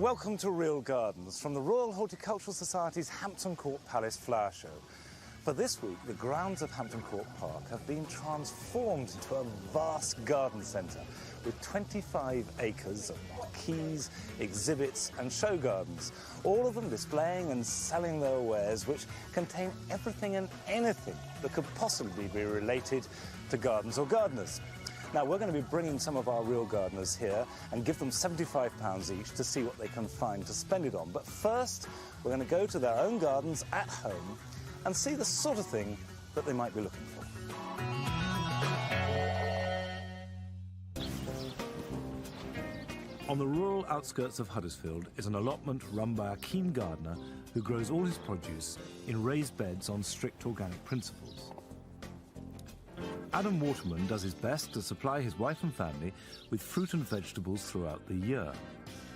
Welcome to Real Gardens from the Royal Horticultural Society's Hampton Court Palace Flower Show. For this week, the grounds of Hampton Court Park have been transformed into a vast garden centre with 25 acres of marquees, exhibits and show gardens, all of them displaying and selling their wares, which contain everything and anything that could possibly be related to gardens or gardeners. Now, we're going to be bringing some of our real gardeners here and give them £75 each to see what they can find to spend it on. But first, we're going to go to their own gardens at home and see the sort of thing that they might be looking for. On the rural outskirts of Huddersfield is an allotment run by a keen gardener who grows all his produce in raised beds on strict organic principles. Adam Waterman does his best to supply his wife and family with fruit and vegetables throughout the year.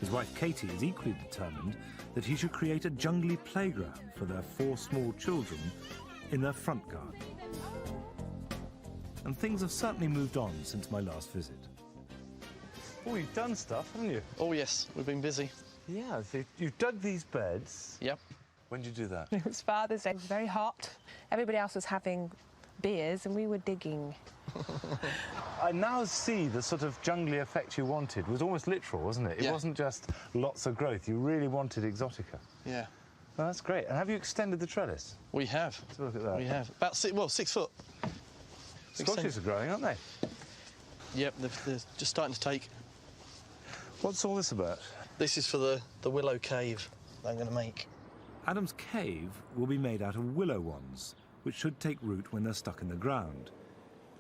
His wife Katie is equally determined that he should create a jungly playground for their 4 small children in their front garden. And things have certainly moved on since my last visit. Oh, you've done stuff, haven't you? Oh, yes, we've been busy. Yeah, so you've dug these beds. Yep. When did you do that? It was Father's Day. It was very hot. Everybody else was having beers and we were digging. I now see the sort of jungly effect you wanted. It was almost literal, wasn't it? It wasn't just lots of growth. You really wanted exotica. Yeah. Well, that's great. And have you extended the trellis? We have. Let's look at that. We have. About 6 foot. Squashes are growing, aren't they? Yep, they're just starting to take. What's all this about? This is for the willow cave that I'm going to make. Adam's cave will be made out of willow wands, which should take root when they're stuck in the ground.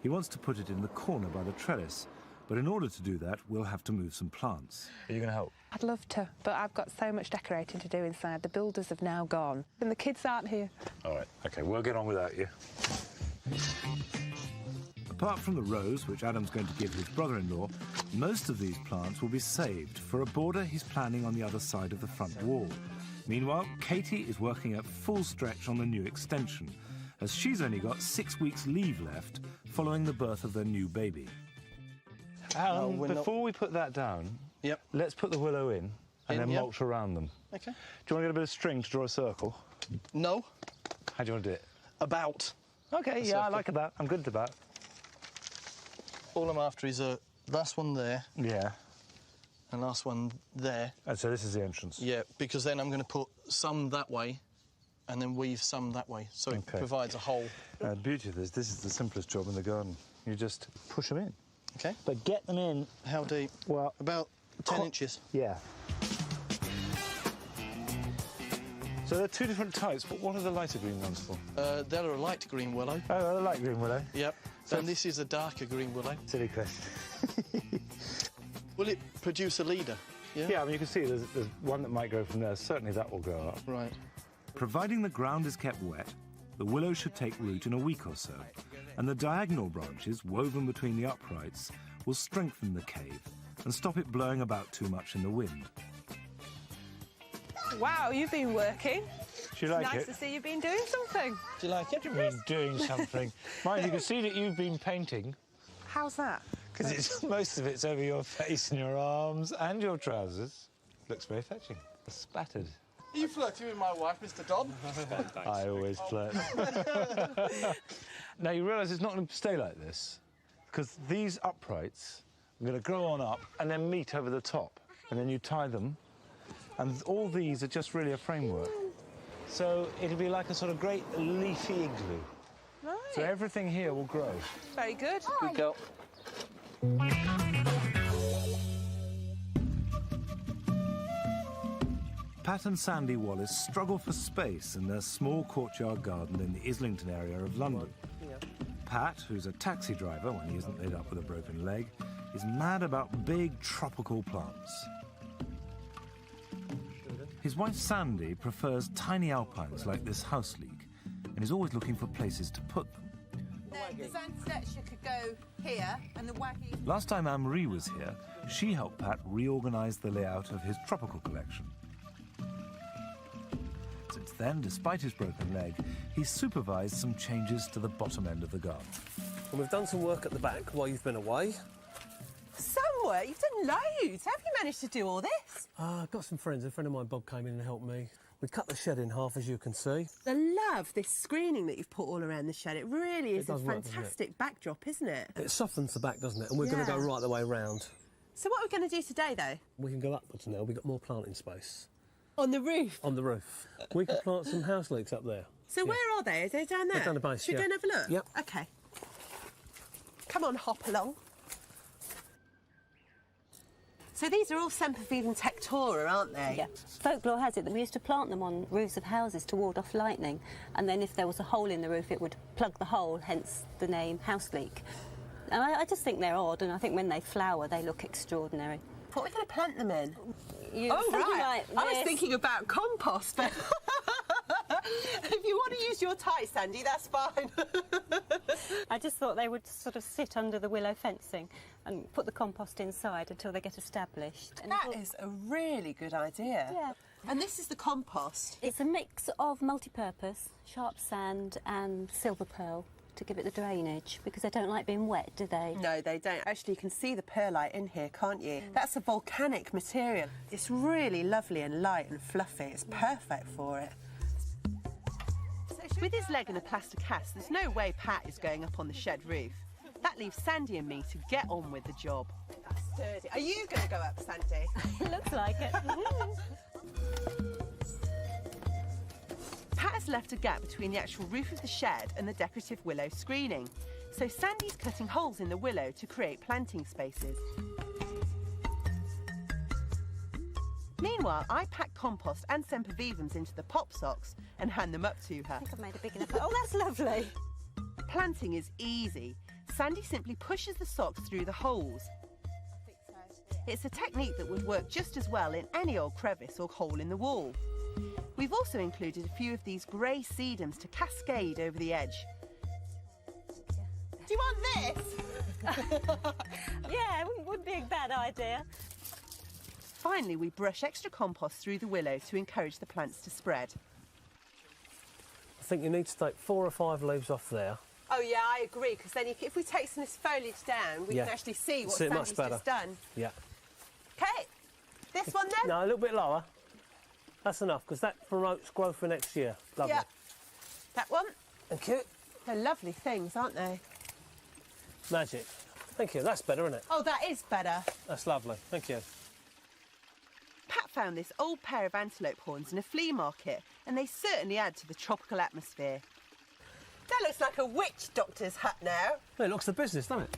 He wants to put it in the corner by the trellis, but in order to do that, we'll have to move some plants. Are you going to help? I'd love to, but I've got so much decorating to do inside. The builders have now gone, and the kids aren't here. All right, OK, we'll get on without you. Apart from the rose, which Adam's going to give his brother-in-law, most of these plants will be saved for a border he's planning on the other side of the front wall. Meanwhile, Katie is working at full stretch on the new extension, as she's only got 6 weeks leave left following the birth of their new baby. Before we put that down, let's put the willow in and then mulch around them. OK. Do you want to get a bit of string to draw a circle? No. How do you want to do it? About. OK, yeah, I like about. I'm good at about. All I'm after is a last one there. Yeah. And last one there. And so this is the entrance? Yeah, because then I'm going to put some that way and then weave some that way, so it provides a hole. The beauty of this is the simplest job in the garden. You just push them in. OK. But get them in... How deep? Well... About 10 inches. Yeah. So there are 2 different types, but what are the lighter green ones for? They're a light green willow. Oh, the light green willow? Yep. So and this is a darker green willow. Silly question. Will it produce a leader? Yeah? Yeah, I mean, you can see there's one that might grow from there. Certainly that will grow up. Right. Providing the ground is kept wet, the willow should take root in a week or so, and the diagonal branches woven between the uprights will strengthen the cave and stop it blowing about too much in the wind. Wow, you've been working. Do you like it? Nice to see you've been doing something. Do you like it? What do you mean doing something? Mind, you can see that you've been painting. How's that? Because most of it's over your face and your arms and your trousers. Looks very fetching. Spattered. Are you flirting with my wife, Mr. Dodd? I always flirt. Now, you realise it's not going to stay like this, because these uprights are going to grow on up and then meet over the top, and then you tie them, and all these are just really a framework. So it'll be like a sort of great leafy igloo. Right. So everything here will grow. Very good. Good girl. Pat and Sandy Wallace struggle for space in their small courtyard garden in the Islington area of London. Pat, who's a taxi driver when he isn't laid up with a broken leg, is mad about big tropical plants. His wife Sandy prefers tiny alpines like this house leek and is always looking for places to put them. The sunset could go here, and the wacky... Last time Anne-Marie was here, she helped Pat reorganise the layout of his tropical collection. Since then, despite his broken leg, he's supervised some changes to the bottom end of the garden. And we've done some work at the back while you've been away. Some work? You've done loads. How have you managed to do all this? I've got some friends. A friend of mine, Bob, came in and helped me. We cut the shed in half, as you can see. I love this screening that you've put all around the shed. It really is a fantastic backdrop, isn't it? It softens the back, doesn't it? And we're going to go right the way round. So what are we going to do today, though? We can go upwards now. We've got more planting space. On the roof? On the roof. We can plant some house leeks up there. So where are they? Are they down there? They're down the base, Should we go and have a look? Yep. OK. Come on, hop along. So these are all Sempervivum tectora, aren't they? Yeah. Folklore has it that we used to plant them on roofs of houses to ward off lightning, and then if there was a hole in the roof, it would plug the hole, hence the name house leek. And I just think they're odd, and I think when they flower, they look extraordinary. What are we going to plant them in? Something like I was this. thinking about compost, but if you want to use your tie, Sandy, that's fine. I just thought they would sort of sit under the willow fencing and put the compost inside until they get established. That is a really good idea. Yeah. And this is the compost. It's a mix of multi-purpose, sharp sand and silver pearl to give it the drainage, because they don't like being wet, do they? No, they don't. Actually, you can see the perlite in here, can't you? That's a volcanic material. It's really lovely and light and fluffy. It's perfect for it. With his leg in a plaster cast, there's no way Pat is going up on the shed roof. That leaves Sandy and me to get on with the job. That's sturdy. Are you going to go up, Sandy? It looks like it. Pat has left a gap between the actual roof of the shed and the decorative willow screening. So Sandy's cutting holes in the willow to create planting spaces. Meanwhile, I pack compost and sempervivums into the pop socks and hand them up to her. I think I've made a big enough... Oh, that's lovely. Planting is easy. Sandy simply pushes the socks through the holes. It's a technique that would work just as well in any old crevice or hole in the wall. We've also included a few of these grey sedums to cascade over the edge. Do you want this? Yeah, it wouldn't be a bad idea. Finally, we brush extra compost through the willow to encourage the plants to spread. I think you need to take 4 or 5 leaves off there. Oh, yeah, I agree, because then if we take some of this foliage down, we can actually see what Sandy's just done. Yeah. OK, this one then? No, a little bit lower. That's enough, because that promotes growth for next year. Lovely. Yeah. That one? Thank you. They're lovely things, aren't they? Magic. Thank you. That's better, isn't it? Oh, that is better. That's lovely. Thank you. Pat found this old pair of antelope horns in a flea market, and they certainly add to the tropical atmosphere. That looks like a witch doctor's hut now. Well, it looks the business, doesn't it?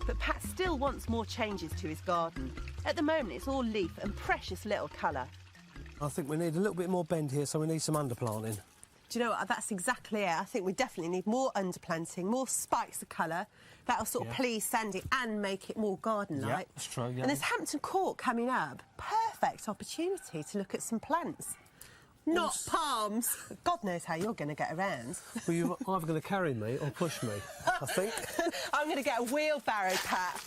But Pat still wants more changes to his garden. At the moment, it's all leaf and precious little colour. I think we need a little bit more bend here, so we need some underplanting. Do you know what? That's exactly it. I think we definitely need more underplanting, more spikes of colour. That'll sort of please Sandy and make it more garden-like. Yeah, that's true, yeah. And there's Hampton Court coming up. Perfect opportunity to look at some plants. Not palms. God knows how you're going to get around. Well, you're either going to carry me or push me, I think. I'm going to get a wheelbarrow, Pat.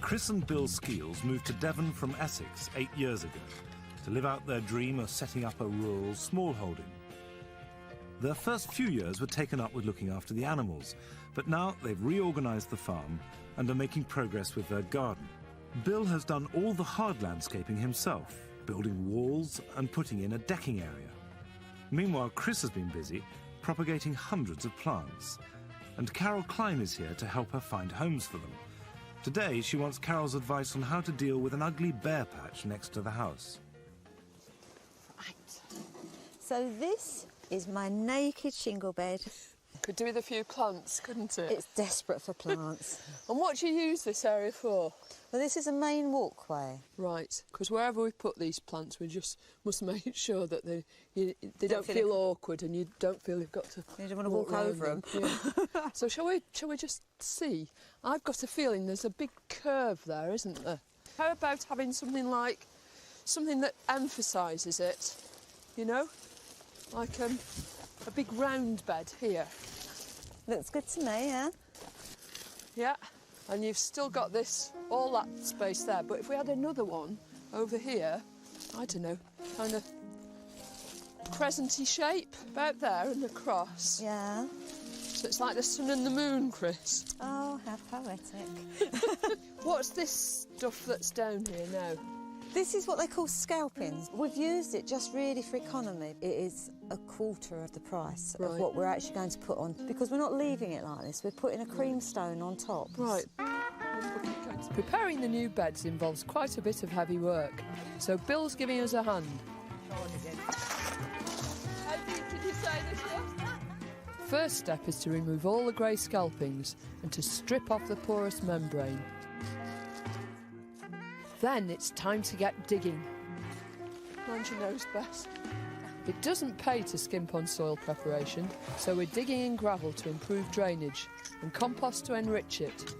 Chris and Bill Skeels moved to Devon from Essex 8 years ago to live out their dream of setting up a rural smallholding. Their first few years were taken up with looking after the animals, but now they've reorganised the farm and are making progress with their garden. Bill has done all the hard landscaping himself, building walls and putting in a decking area. Meanwhile, Chris has been busy propagating hundreds of plants, and Carol Klein is here to help her find homes for them. Today, she wants Carol's advice on how to deal with an ugly bare patch next to the house. Right. So this is my naked shingle bed. Could do with a few plants, couldn't it? It's desperate for plants. And what do you use this area for? Well, this is a main walkway. Right, because wherever we put these plants, we just must make sure that they don't feel awkward and you don't feel you've got to. You don't want to walk over them. Yeah. So shall we just see? I've got a feeling there's a big curve there, isn't there? How about having something that emphasises it? You know, like a big round bed here. Looks good to me, yeah? Yeah. And you've still got all that space there. But if we had another one over here, I don't know, kind of crescent-y shape about there and across. Yeah. So it's like the sun and the moon, Chris. Oh, how poetic. What's this stuff that's down here now? This is what they call scalpings. We've used it just really for economy. It is a quarter of the price of what we're actually going to put on, because we're not leaving it like this. We're putting a creamstone on top. Right. Preparing the new beds involves quite a bit of heavy work, so Bill's giving us a hand. How deep did you say this was? First step is to remove all the grey scalpings and to strip off the porous membrane. Then it's time to get digging. Angie knows best. It doesn't pay to skimp on soil preparation, so we're digging in gravel to improve drainage and compost to enrich it.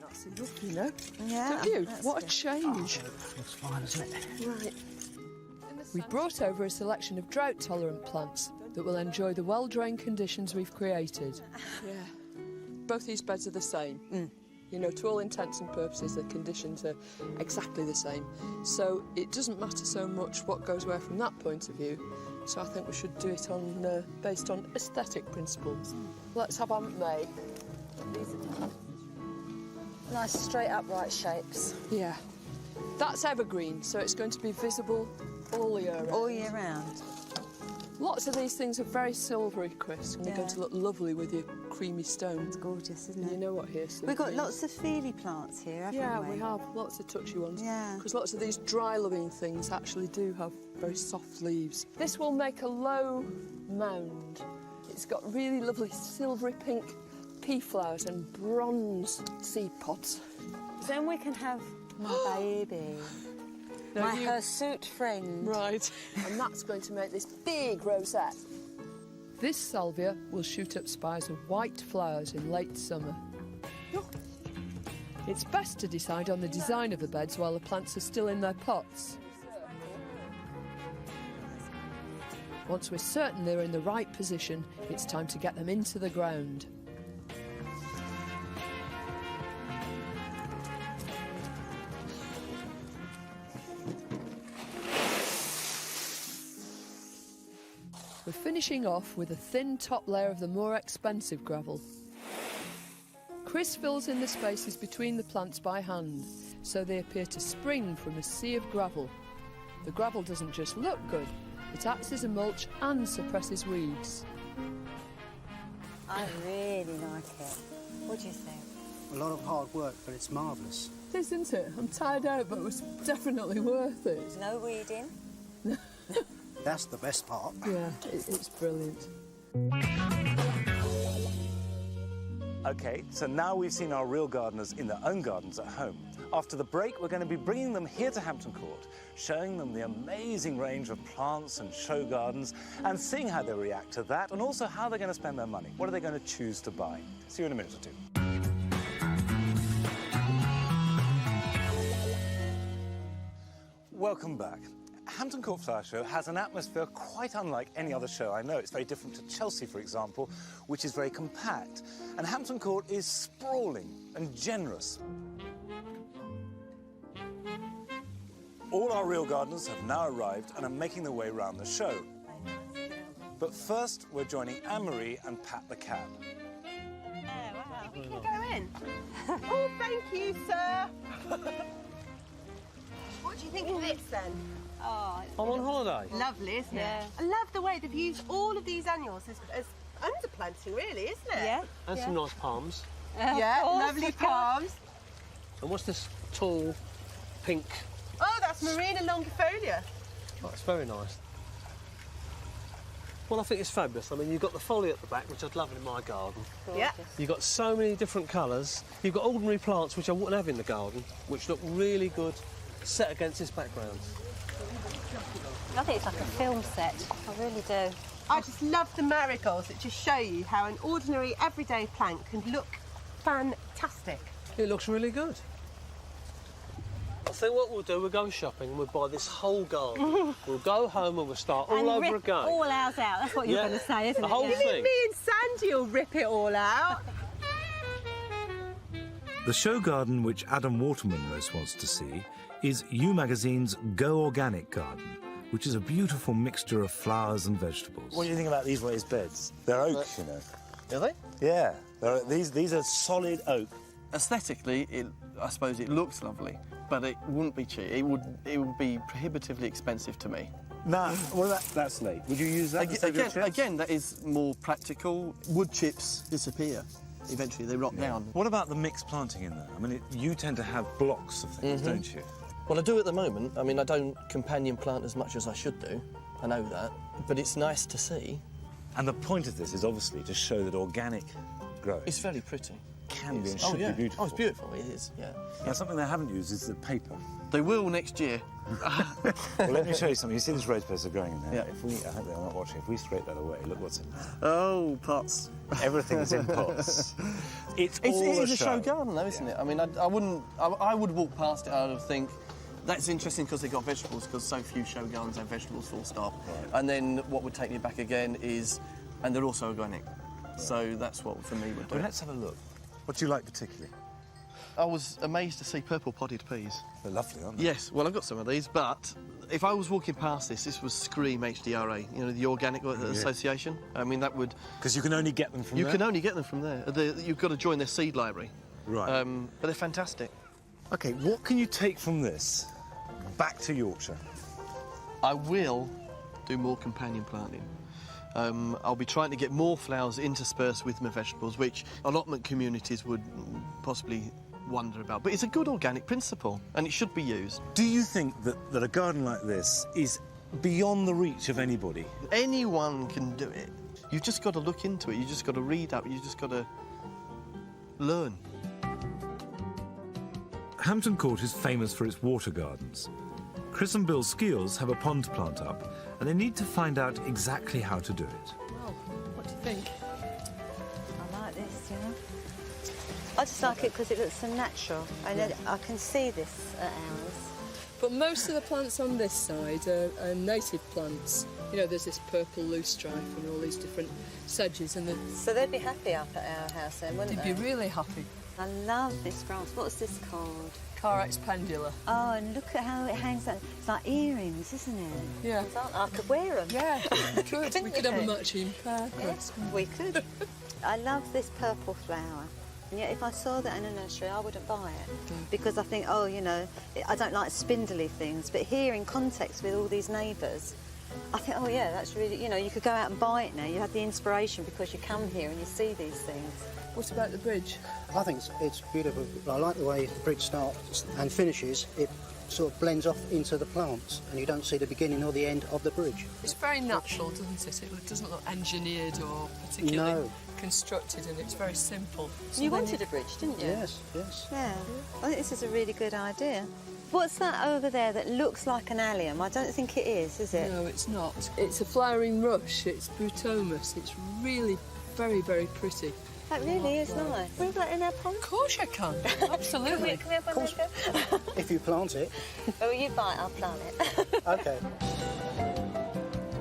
That's enough, you know. Yeah. Don't you? That's What good. a change. That's fine, isn't it? Right. We brought over a selection of drought-tolerant plants that will enjoy the well-drained conditions we've created. Yeah. Both these beds are the same. You know, to all intents and purposes, the conditions are exactly the same. So it doesn't matter so much what goes where from that point of view. So I think we should do it on based on aesthetic principles. Let's have Aunt May. Nice straight upright shapes. Yeah. That's evergreen, so it's going to be visible all year round. All year round. Lots of these things are very silvery, Chris, and they're going to look lovely with your creamy stone. It's gorgeous, isn't it? You know what hyacinth We've got is. lots of feely plants here, haven't Yeah, we? we have. Lots of touchy ones. Yeah. Because lots of these dry-loving things actually do have very soft leaves. This will make a low mound. It's got really lovely silvery pink pea flowers and bronze seed pods. Then we can have my baby. Now My hirsute friend. Right. And that's going to make this big rosette. This salvia will shoot up spires of white flowers in late summer. It's best to decide on the design of the beds while the plants are still in their pots. Once we're certain they're in the right position, it's time to get them into the ground. We're finishing off with a thin top layer of the more expensive gravel. Chris fills in the spaces between the plants by hand, so they appear to spring from a sea of gravel. The gravel doesn't just look good, it acts as a mulch and suppresses weeds. I really like it. What do you think? A lot of hard work, but it's marvellous. Isn't it? I'm tired out, but it was definitely worth it. No weeding. That's the best part. Yeah, it's brilliant. OK, so now we've seen our real gardeners in their own gardens at home. After the break, we're going to be bringing them here to Hampton Court, showing them the amazing range of plants and show gardens, and seeing how they react to that, and also how they're going to spend their money. What are they going to choose to buy? See you in a minute or two. Welcome back. Hampton Court Flower Show has an atmosphere quite unlike any other show I know. It's very different to Chelsea, for example, which is very compact. And Hampton Court is sprawling and generous. All our real gardeners have now arrived and are making their way around the show. But first, we're joining Anne-Marie and Pat the cat. We can go in. Oh, thank you, sir. What do you think of this, then? Oh, I'm on holiday. Lovely, isn't it? I love the way they've used all of these annuals as underplanting, really, isn't it? yeah. And some nice palms. Yeah, lovely palms. And what's this tall, pink? Oh, that's Marina longifolia. Oh, it's very nice. Well, I think it's fabulous. I mean, you've got the foliage at the back, which I'd love in my garden. Yeah. You've got so many different colours. You've got ordinary plants, which I wouldn't have in the garden, which look really good set against this background. I think it's like a film set. I really do. I just love the marigolds that just show you how an ordinary, everyday plant can look fantastic. It looks really good. I think what we'll do, we'll go shopping and we'll buy this whole garden. We'll go home and we'll start all over rip again. all ours out. That's what you're going to say, isn't the it? whole Yeah. thing. Me and Sandy will rip it all out. The show garden which Adam Waterman most wants to see is You Magazine's Go Organic Garden, which is a beautiful mixture of flowers and vegetables. What do you think about these raised beds? They're oak, you know. Are they? Yeah, these are solid oak. Aesthetically, I suppose it looks lovely, but it wouldn't be cheap. It would be prohibitively expensive to me. Nah, what about that slate? Would you use that to save your chips? Again, that is more practical. Wood chips disappear. Eventually, they rot down. What about the mixed planting in there? I mean, you tend to have blocks of things, don't you? Well, I do at the moment. I mean, I don't companion plant as much as I should do. I know that. But it's nice to see. And the point of this is obviously to show that organic growing... It's very pretty. Can be and should be beautiful. Oh, it's beautiful, it is, yeah. Now, something they haven't used is the paper. They will next year. Well, let me show you something. You see this raised beds are growing in there? Yeah. If we, I hope they're not watching. If we scrape that away, look what's in there. Oh, pots. Everything is in pots. It is a show garden, though, isn't it? I mean, I would walk past it and I would think, that's interesting because they've got vegetables, because so few show gardens have vegetables, full stop. Right. And then what would take me back again is, and they're also organic. Yeah. So that's what, for me, would do. Well, let's have a look. What do you like particularly? I was amazed to see purple podded peas. They're lovely, aren't they? Yes, well, I've got some of these, but if I was walking past this would scream HDRA, you know, the Organic Association. I mean, that would... Because you can only get them from there? You can only get them from there. You've got to join their seed library. Right. But they're fantastic. OK, what can you take from this back to Yorkshire? I will do more companion planting. I'll be trying to get more flowers interspersed with my vegetables, which allotment communities would possibly wonder about. But it's a good organic principle, and it should be used. Do you think that a garden like this is beyond the reach of anybody? Anyone can do it. You've just got to look into it. You've just got to read up. You've just got to learn. Hampton Court is famous for its water gardens. Chris and Bill Skeels have a pond plant up, and they need to find out exactly how to do it. Oh, what do you think? I like this, you know. I just like it because it looks so natural. I can see this at ours. But most of the plants on this side are native plants. You know, there's this purple loosestrife and all these different sedges. And so they'd be happy up at our house then, wouldn't they? They'd be really happy. I love this grass. What's this called? Carex pendula. Oh, and look at how it hangs out. It's like earrings, isn't it? Yeah. I could wear them. Yeah, we could. We could have a matching pair. Yes, we could. I love this purple flower. And yet, if I saw that in a nursery, I wouldn't buy it. Because I think, oh, you know, I don't like spindly things. But here, in context with all these neighbours, I think, oh, yeah, that's really, you know, you could go out and buy it now. You have the inspiration because you come here and you see these things. What about the bridge? I think it's beautiful. I like the way the bridge starts and finishes. It sort of blends off into the plants and you don't see the beginning or the end of the bridge. It's very natural, doesn't it? It doesn't look engineered or particularly constructed, and it's very simple. You wanted a bridge, didn't you? Yes, yes. Yeah. I think this is a really good idea. What's that over there that looks like an allium? I don't think it is it? No, it's not. It's a flowering rush. It's butomus. It's really very, very pretty. That really is nice. Can we have that in our pond? Of course you can. Absolutely. Can we have one there? If you plant it. Oh, you buy it, I'll plant it. OK.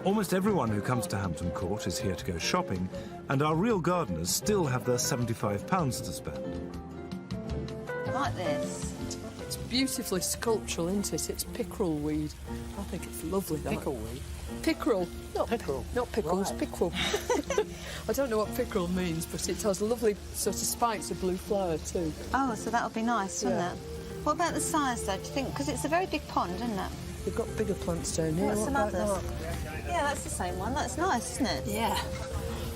Almost everyone who comes to Hampton Court is here to go shopping, and our real gardeners still have their £75 to spend. Like this. It's beautifully sculptural, isn't it? It's pickerel weed. I think it's lovely, that. Pickle weed? Pickerel. Not pickerel. Not pickles, right. Pickerel. I don't know what pickerel means, but it has lovely sort of spikes of blue flower too. Oh, so that'll be nice, wouldn't it? What about the size, though, do you think? Because it's a very big pond, isn't it? We've got bigger plants down here. What's some others? Yeah, that's the same one. That's nice, isn't it? Yeah.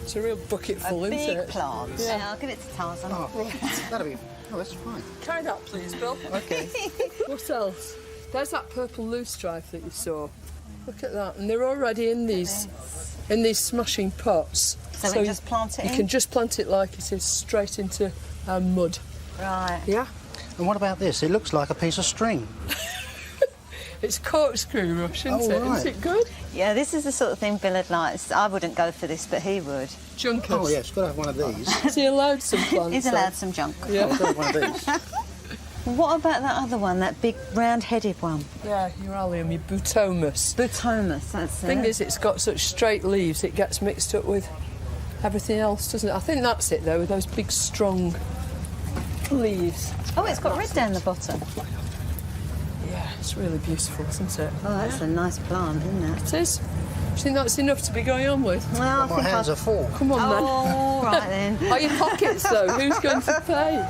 It's a real bucket full, isn't it? A big plant. Yeah, I'll give it to Tarzan. Oh, right. That'll be... Oh, that's fine. Carry that, please, Bill. OK. What else? There's that purple loosestrife that you saw. Look at that. And they're already in these smashing pots. So we just plant it in? You can just plant it like it is, straight into mud. Right. Yeah. And what about this? It looks like a piece of string. It's corkscrew rush, isn't it? Right. Is it good? Yeah, this is the sort of thing Bill would like. I wouldn't go for this, but he would. Junkers. Oh, yes, got to have one of these. Is he allowed some plants? He's allowed some junk. Yeah. Got to have one of these. What about that other one, that big round-headed one? Yeah, your allium, your butomus. Butomus, that's it. The thing is, it's got such straight leaves, it gets mixed up with everything else, doesn't it? I think that's it, though, with those big, strong leaves. Oh, it's got red down the bottom. Yeah. It's really beautiful, isn't it? Oh, that's a nice plant, isn't it? It is. Do you think that's enough to be going on with? Well, I My think hands are full. Come on, then. Oh, right then. Are your pockets, though? Who's going to pay?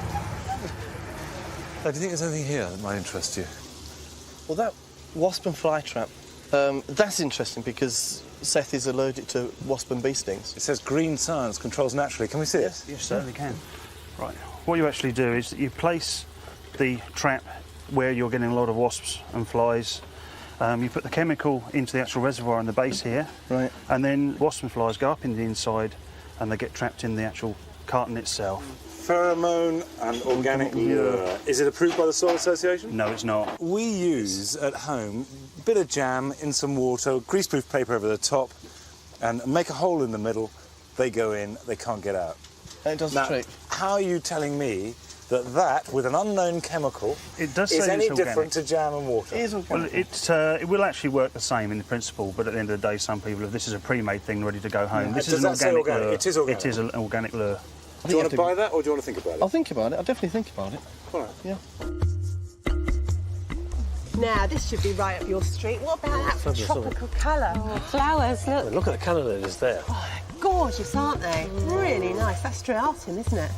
Do you think there's anything here that might interest you? Well, that wasp and fly trap, that's interesting because Seth is allergic to wasp and bee stings. It says green science controls naturally. Can we see it? You certainly can. Right. What you actually do is that you place the trap where you're getting a lot of wasps and flies. You put the chemical into the actual reservoir in the base here. Right. And then wasps and flies go up in the inside and they get trapped in the actual carton itself. Pheromone and organic lure. Is it approved by the Soil Association? No, it's not. We use at home a bit of jam in some water, greaseproof paper over the top, and make a hole in the middle. They go in, they can't get out. And it does the trick. How are you telling me that with an unknown chemical It does is say any it's different organic. to jam and water? It is organic. Well, it will actually work the same in the principle, but at the end of the day, some people, if this is a pre-made thing ready to go home, this Does is an that say organic organic? lure. It is organic. It is an organic lure. Do you want to buy that or do you want to think about it? I'll think about it. I'll definitely think about it. All right. Yeah. Now, this should be right up your street. What about that Fabulous, tropical colour? Oh, flowers, look. Look at the colour that is there. Oh, they're gorgeous, aren't they? Really nice. That's striatum, isn't it?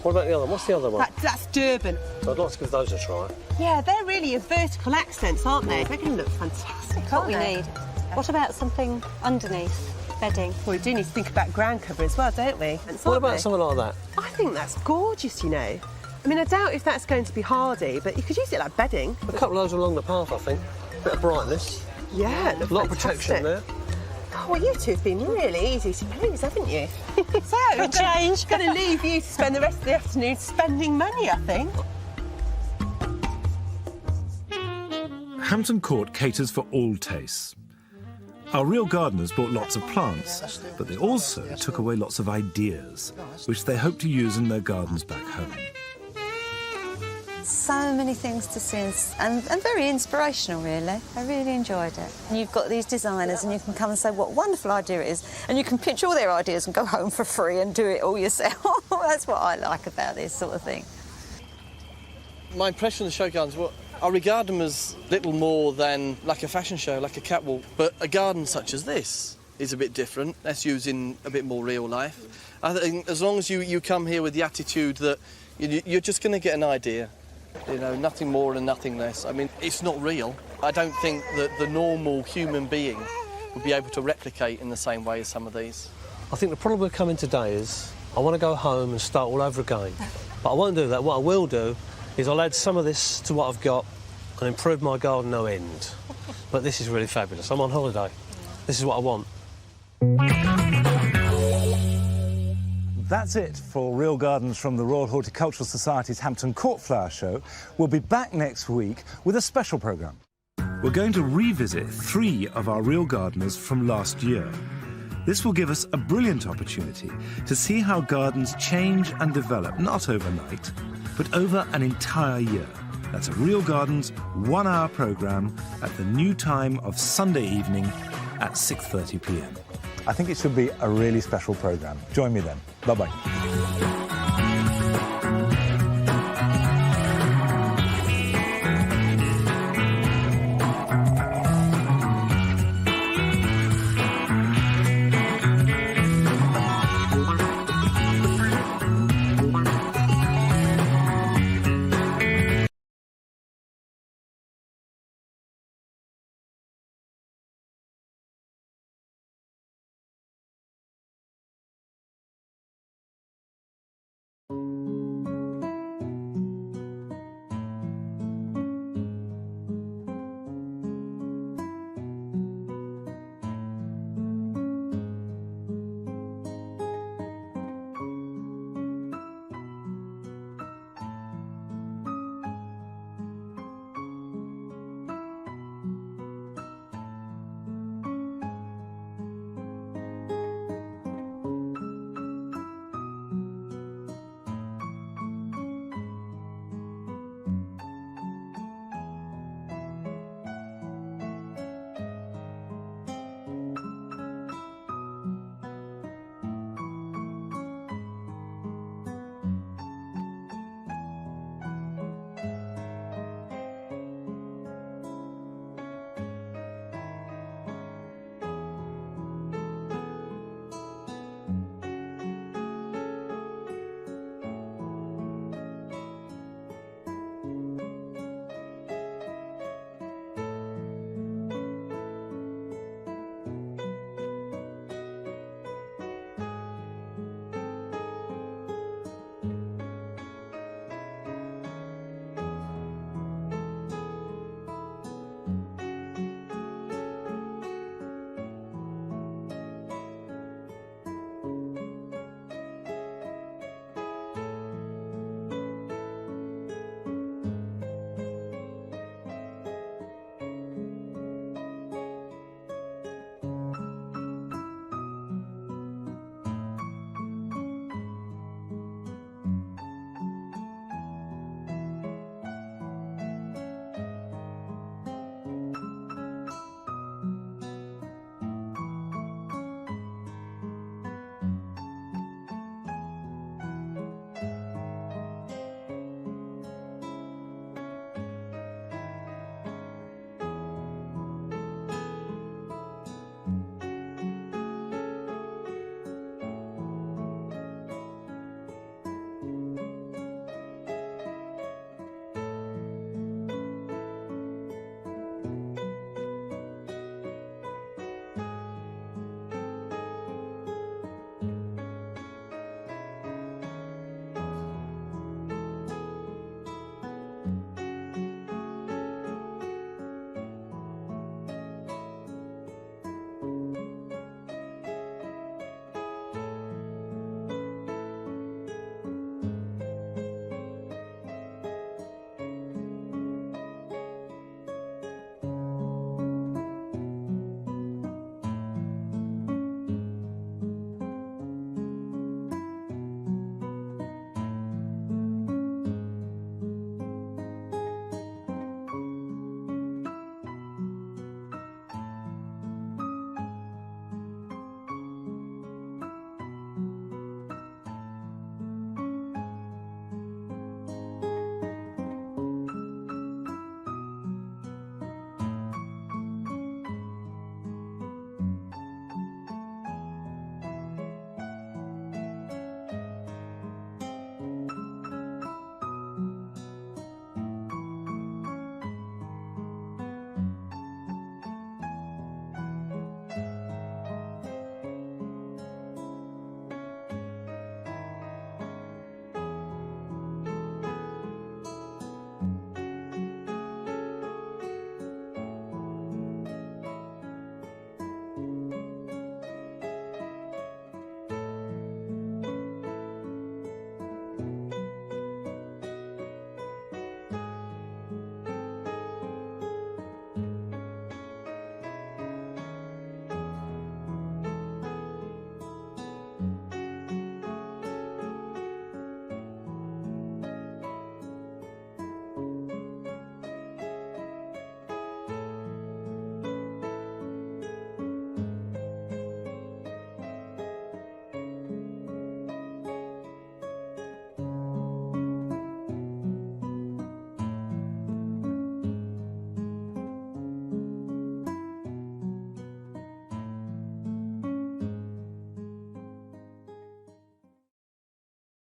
What about the other one? What's the other one? That's Durban. I'd like to give those a try. Yeah, they're really a vertical accents, aren't they? They're going to look fantastic, What aren't we they? need. What about something underneath? Bedding. Well, we do need to think about ground cover as well, don't we? What about something like that? I think that's gorgeous, you know. I mean, I doubt if that's going to be hardy, but you could use it like bedding. A couple of those along the path, I think. Bit of brightness. Yeah, it looks A lot of fantastic. protection there. Oh, well, you two have been really easy to please, haven't you? So, For change. Going to leave you to spend the rest of the afternoon spending money, I think. Hampton Court caters for all tastes. Our real gardeners bought lots of plants, but they also took away lots of ideas, which they hope to use in their gardens back home. So many things to see and very inspirational, really. I really enjoyed it. And you've got these designers and you can come and say what a wonderful idea it is, and you can pitch all their ideas and go home for free and do it all yourself. That's what I like about this sort of thing. My impression of the show gardens, well, I regard them as little more than like a fashion show, like a catwalk. But a garden such as this is a bit different. That's using a bit more real life. I think as long as you come here with the attitude that you're just going to get an idea, you know, nothing more and nothing less. I mean, it's not real. I don't think that the normal human being would be able to replicate in the same way as some of these. I think the problem with coming today is I want to go home and start all over again. But I won't do that. What I will do is I'll add some of this to what I've got and improve my garden no end. But this is really fabulous. I'm on holiday. This is what I want. That's it for Real Gardens from the Royal Horticultural Society's Hampton Court Flower Show. We'll be back next week with a special programme. We're going to revisit 3 of our real gardeners from last year. This will give us a brilliant opportunity to see how gardens change and develop, not overnight, but over an entire year. That's a Real Gardens 1-hour programme at the new time of Sunday evening at 6:30 p.m. I think it should be a really special programme. Join me then. Bye-bye.